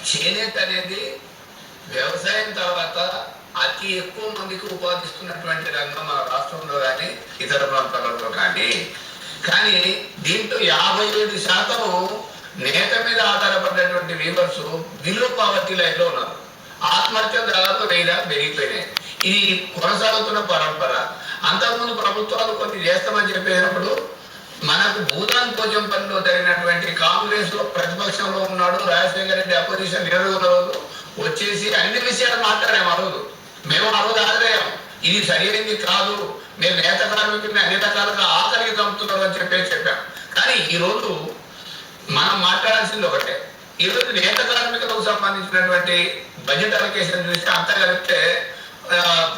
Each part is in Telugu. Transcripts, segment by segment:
చేనేత అనేది వ్యవసాయం తర్వాత అతి ఎక్కువ మందికి ఉపాధిస్తున్నటువంటి రంగం మన రాష్ట్రంలో కానీ ఇతర ప్రాంతాలలో కానీ దీంట్లో 57% నేత మీద ఆధారపడినటువంటి వీవర్స్ బిలో పావర్టీ లైన్ లో ఉన్నారు. ఆత్మహత్యలు దాదాపు 1000 పెరిగిపోయినాయి. ఇది కొనసాగుతున్న పరంపర. అంతకుముందు ప్రభుత్వాలు కొన్ని చేస్తామని చెప్పేటప్పుడు మనకు భూదాన్ పోచంపల్లిలో జరిగినటువంటి కాంగ్రెస్ లో ప్రతిపక్షంలో ఉన్నాడు రాజశేఖర రెడ్డి, అపోజిషన్ లీడర్ రోజు వచ్చేసి అన్ని విషయాలు మాట్లాడాము. ఆ రోజు మేము ఆ రోజు ఆదరయ్యాం. ఇది సరైనది కాదు, మేము నేత కార్మికుల్ని అన్ని రకాలుగా ఆఖరికి చంపుతున్నారు అని చెప్పాం. కానీ ఈ రోజు మనం మాట్లాడాల్సింది ఒకటే. ఈ రోజు నేత కార్మికులకు సంబంధించినటువంటి బడ్జెట్ అలొకేషన్ చూస్తే అంత కలిపితే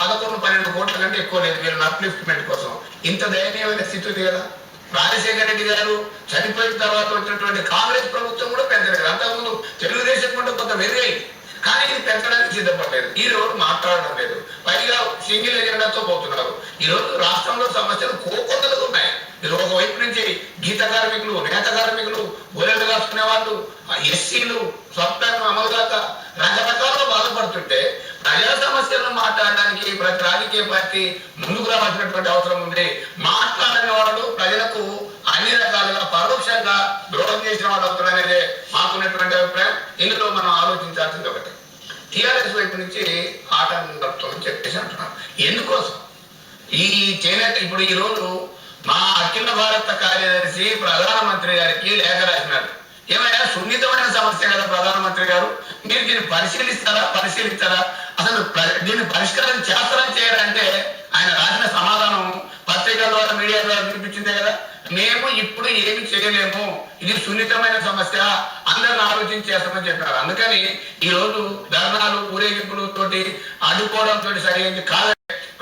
11-12 కోట్ల కంటే ఎక్కువ లేదు వీళ్ళని అప్లిఫ్ట్మెంట్ కోసం. ఇంత దయనీయమైన స్థితి ఉంది కదా. రాజశేఖర రెడ్డి గారు చనిపోయిన తర్వాత వచ్చినటువంటి కాంగ్రెస్ ప్రభుత్వం కూడా పెంచలేదు. అంతకుముందు తెలుగుదేశం కూడా కొంత మెరుగైంది, కానీ ఇది పెంచడానికి సిద్ధపడలేదు. ఈ రోజు మాట్లాడడం లేదు, పైగా సింగిల్ ఎజెండాతో పోతున్నారు. ఈ రోజు రాష్ట్రంలో సమస్యలు కోకొందలు ఉన్నాయి. మీరు ఒకవైపు నుంచి గీత కార్మికులు, నేత కార్మికులు, గొర్రెలు కాసుకునే వాళ్ళు, ఎస్సీలు స్వప్నం అమలు కాక రకరకాలుగా బాధపడుతుంటే ప్రజా సమస్యలను మాట్లాడడానికి ప్రతి రాజకీయ పార్టీ ముందుకు రావాల్సినటువంటి అవసరం ఉంది. మాట్లాడని వాడు ప్రజలకు అన్ని రకాలుగా పరోక్షంగా ద్రోహం చేసిన వాడు అవుతారనేదే మాకున్నటువంటి అభిప్రాయం. ఇందులో మనం ఆలోచించాల్సింది ఒకటి, టీఆర్ఎస్ వైపు నుంచి ఆటంకత్వం అని చెప్పేసి అంటున్నారు. ఎందుకోసం ఈ చేనేత ఇప్పుడు ఈ రోజు మా అఖిల భారత కార్యదర్శి ప్రధానమంత్రి గారికి లేఖ రాసినారు. ఏమైనా సున్నితమైన సమస్య కదా ప్రధానమంత్రి గారు, మీరు దీన్ని పరిశీలిస్తారా, అసలు దీన్ని పరిష్కారం చేస్తారని చేయాలంటే ఆయన రాసిన సమాధానం పత్రికల ద్వారా, మీడియా ద్వారా వినిపించిందే కదా. మేము ఇప్పుడు ఏమి చేయలేము, ఇది సున్నితమైన సమస్య, అందరిని ఆలోచించి చేస్తామని చెప్పారు. అందుకని ఈ రోజు ధర్నాలు, ఊరేగింపులు తోటి అడ్డుకోవడంతో సరైనది కాదు.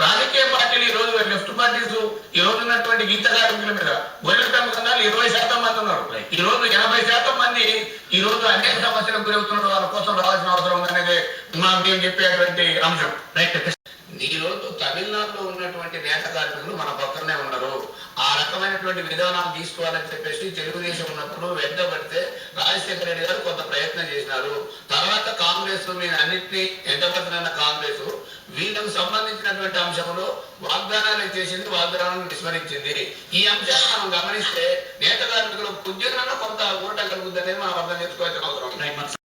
రాజకీయ పార్టీలు ఈ రోజు లెఫ్ట్ పార్టీస్ ఈ రోజు ఉన్నటువంటి గీత కార్మికుల మీద గొర్రెల పెంపకందాలు 20% మంది ఉన్నారు. ఈ రోజు 80% మంది ఈ రోజు అనేక సమస్యలకు గురవుతున్నారు. వాళ్ళ కోసం రావాల్సిన అవసరం ఉందనేది మేము చెప్పేటువంటి అంశం. ఈ రోజు తమిళనాడులో ఉన్నటువంటి నేత కార్మికులు మన పక్కనే ఉన్నారు. ఆ రకమైనటువంటి విధానాలు తీసుకోవాలని చెప్పేసి తెలుగుదేశం ఉన్నప్పుడు వెంటబడితే రాజశేఖర రెడ్డి గారు కొంత ప్రయత్నం చేసినారు. తర్వాత కాంగ్రెస్ మీద అన్నింటినీ ఎంతపడుతున్న కాంగ్రెస్ వీళ్ళకు సంబంధించినటువంటి అంశంలో వాగ్దానాలు చేసింది, వాగ్దానాలను విస్మరించింది. ఈ అంశాన్ని మనం గమనిస్తే నేత కార్మికులకు ఉద్యోగంలో కొంత ఊరట కలుగుతుందనేది మనం అర్థం చేసుకోవాల్సిన అవసరం.